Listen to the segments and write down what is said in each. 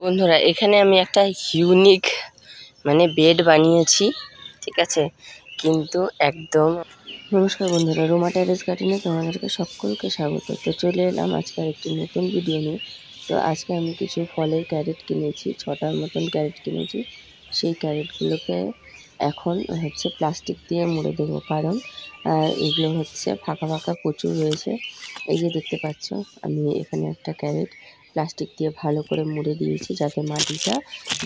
বন্ধুরা এখানে আমি একটা ইউনিক বেড বানিয়েছি, ঠিক আছে, কিন্তু একদম। নমস্কার বন্ধুরা, রোমা টেরেস গার্ডেনে তোমাদেরকে সকলকে স্বাগত। তো চলে এলাম আজকে একটি নতুন ভিডিও নিয়ে। তো আজকে আমি কিছু ফলের ক্যারেট কিনেছি, 6টার মতন ক্যারেট কিনেছি। সেই ক্যারেটগুলোকে এখন প্লাস্টিক দিয়ে মুড়ে দেবো, কারণ এগুলো ফাঁকা ফাঁকা প্রচুর রয়েছে। এই যে দেখতে পাচ্ছ, আমি এখানে একটা ক্যারেট প্লাস্টিক দিয়ে ভালো করে মুড়ে দিয়েছি, যাতে মাটিটা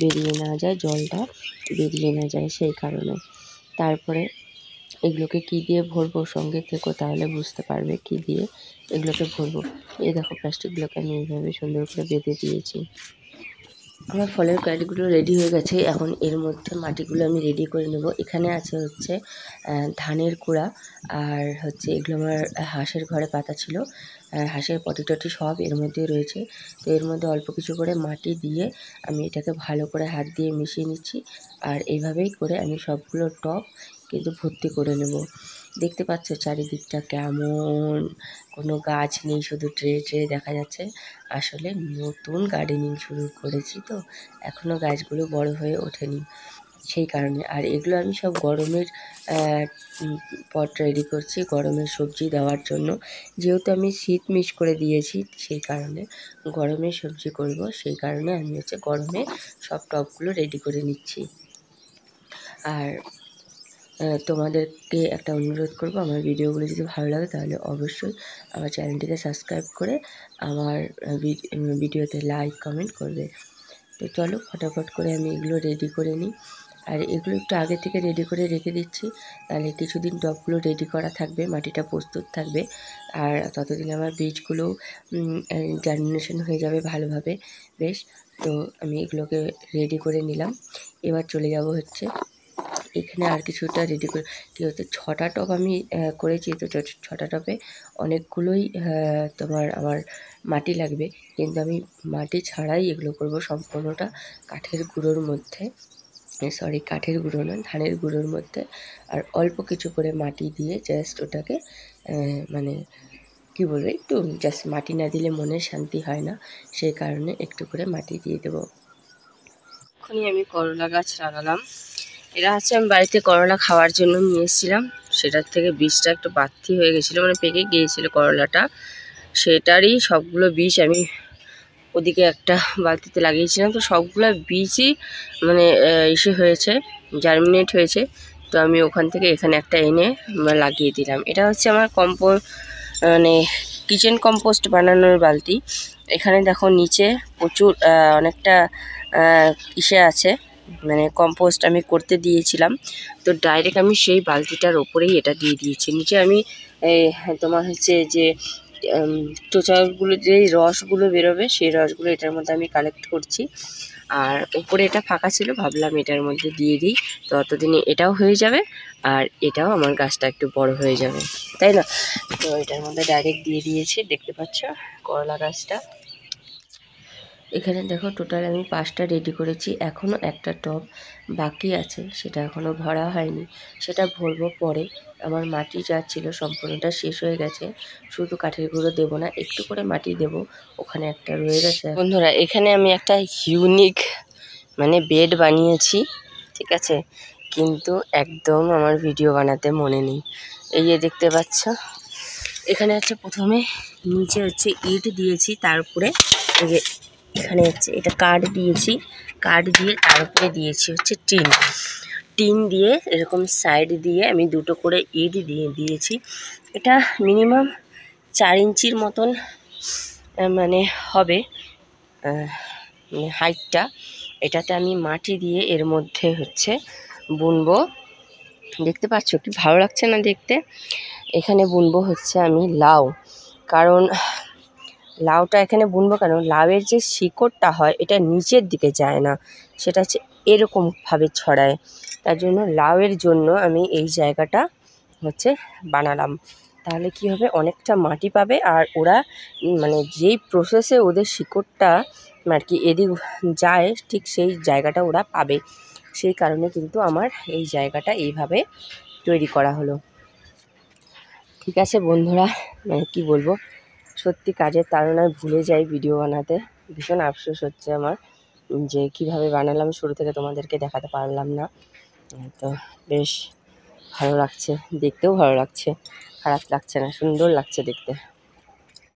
বেরিয়ে না যায়, জলটা বেরিয়ে না যায়, সেই কারণে। তারপরে এগুলোকে কি দিয়ে ভরবো, সঙ্গে থেকো, তাহলে বুঝতে পারবে কি দিয়ে এগুলোকে ভরবো। এই দেখো, প্লাস্টিকগুলোকে আমি এইভাবে সুন্দর করে বেঁধে দিয়েছি। আমার ফলের ক্যারেটগুলো রেডি হয়ে গেছে। এখন এর মধ্যে মাটিগুলো আমি রেডি করে নেব। এখানে আছে ধানের কুড়া, আর এগুলো আমার হাঁসের ঘরে পাতা ছিল, হাঁসের পটি টটি সব এর মধ্যে রয়েছে। তো এর মধ্যে অল্প কিছু করে মাটি দিয়ে আমি এটাকে ভালো করে হাত দিয়ে মিশিয়ে নিচ্ছি। আর এইভাবেই করে আমি সবগুলো টব কিন্তু ভর্তি করে নেব। দেখতে পাচ্ছ চারিদিকটা কেমন, কোনো গাছ নেই, শুধু ট্রে ট্রে দেখা যাচ্ছে। আসলে নতুন গার্ডেনিং শুরু করেছি, তো এখনও গাছগুলো বড় হয়ে ওঠেনি, সেই কারণে। আর এগুলো আমি সব গরমের পট রেডি করছি, গরমের সবজি দেওয়ার জন্য। যেহেতু আমি শীত মিশ করে দিয়েছি, সেই কারণে গরমের সবজি করব, সেই কারণে আমি গরমে সব টবগুলো রেডি করে নিচ্ছি। আর তোমাদেরকে একটা অনুরোধ করব, আমার ভিডিওগুলো যদি ভালো লাগে তাহলে অবশ্যই আমার চ্যানেলটিকে সাবস্ক্রাইব করে আমার ভিডিওতে লাইক কমেন্ট করবে। তো চলো ফটাফট করে আমি এগুলো রেডি করে নিই। আর এগুলো একটু আগে থেকে রেডি করে রেখে দিচ্ছি, তাহলে কিছুদিন টবগুলো রেডি করা থাকবে, মাটিটা প্রস্তুত থাকবে। আর ততদিন আমার বীজগুলো জার্মিনেশন হয়ে যাবে ভালোভাবে, বেশ। তো আমি এগুলোকে রেডি করে নিলাম। এবার চলে যাব এখানে আর কিছুটা রেডি করে। কী হচ্ছে, 6টা টব আমি করেছি, তো 6টা টবে অনেকগুলোই আমার মাটি লাগবে, কিন্তু আমি মাটি ছাড়াই এগুলো করব সম্পূর্ণটা কাঠের গুঁড়োর মধ্যে, কাঠের গুঁড়ো নয়, ধানের গুঁড়োর মধ্যে। আর অল্প কিছু করে মাটি দিয়ে জাস্ট ওটাকে কী বলবো, একটু জাস্ট মাটি না দিলে মনে শান্তি হয় না, সেই কারণে একটু করে মাটি দিয়ে দেবো। এখনই আমি করলা গাছ লাগালাম। এরা আমি বাড়িতে করলা খাওয়ার জন্য নিয়ে এসেছিলাম, সেটার থেকে বীজটা একটু বাড়তি হয়ে গেছিলো, পেকে গিয়েছিলো করলাটা, সেটারই সবগুলো বীজ আমি ওদিকে একটা বালতিতে লাগিয়েছিলাম। তো সবগুলো বীজই ইসে হয়েছে, জার্মিনেট হয়েছে। তো আমি ওখান থেকে এখানে একটা এনে লাগিয়ে দিলাম। এটা আমার কিচেন কম্পোস্ট বানানোর বালতি। এখানে দেখো নিচে প্রচুর অনেকটা ইসে আছে, কম্পোস্ট আমি করতে দিয়েছিলাম। তো ডাইরেক্ট আমি সেই বালতিটার ওপরেই এটা দিয়ে দিয়েছি। নিচে আমি তোমার যে চোচাগুলো, যেই রসগুলো বেরোবে, সেই রসগুলো এটার মধ্যে আমি কালেক্ট করছি। আর উপরে এটা ফাঁকা ছিল, ভাবলাম এটার মধ্যে দিয়ে দিই, তো অতদিনে এটাও হয়ে যাবে, আর এটাও আমার গাছটা একটু বড় হয়ে যাবে, তাই না? তো এটার মধ্যে ডাইরেক্ট দিয়ে দিয়েছি। দেখতে পাচ্ছ করলা গাছটা। এখানে দেখো টোটাল আমি 5টা রেডি করেছি, এখনও একটা টব বাকি আছে, সেটা এখনও ভরা হয়নি, সেটা ভরবো পরে। আমার মাটি যা ছিল সম্পূর্ণটা শেষ হয়ে গেছে, শুধু কাঠের গুঁড়ো দেবো না, একটু করে মাটি দেব, ওখানে একটা রয়ে গেছে। বন্ধুরা এখানে আমি একটা ইউনিক বেড বানিয়েছি, ঠিক আছে, কিন্তু একদম আমার ভিডিও বানাতে মনে নেই। এই যে দেখতে পাচ্ছ, এখানে প্রথমে নিচে ইট দিয়েছি, তার উপরে এই যে এখানে এটা কাঠ দিয়েছি, কাঠ দিয়ে তার উপরে দিয়েছি টিন দিয়ে, এরকম সাইড দিয়ে আমি 2টো করে ইট দিয়ে দিয়েছি। এটা মিনিমাম 4 ইঞ্চির মতন হবে হাইটটা। এটাতে আমি মাটি দিয়ে এর মধ্যে বুনবো। দেখতে পাচ্ছ কি ভালো লাগছে না দেখতে? এখানে বুনবো আমি লাউ, কারণ লাউটা এখানে বুনবো কেন, লাউয়ের যে শিকড়টা হয় এটা নিচের দিকে যায় না, সেটা এরকমভাবে ছড়ায়। তার জন্য লাউয়ের জন্য আমি এই জায়গাটা বানালাম। তাহলে কি হবে, অনেকটা মাটি পাবে, আর ওরা যেই প্রসেসে ওদের শিকড়টা এদিক যায়, ঠিক সেই জায়গাটা ওরা পাবে। সেই কারণে কিন্তু আমার এই জায়গাটা এইভাবে তৈরি করা হলো। ঠিক আছে বন্ধুরা, কি বলবো, সত্যি কাজের তাড়নায় ভুলে যাই ভিডিও বানাতে, ভীষণ আফসোস হচ্ছে আমার। যে কিভাবে বানালাম শুরু থেকে তোমাদেরকে দেখাতে পারলাম না। তো বেশ ভালো লাগছে, দেখতেও ভালো লাগছে, খারাপ লাগছে না, সুন্দর লাগছে দেখতে।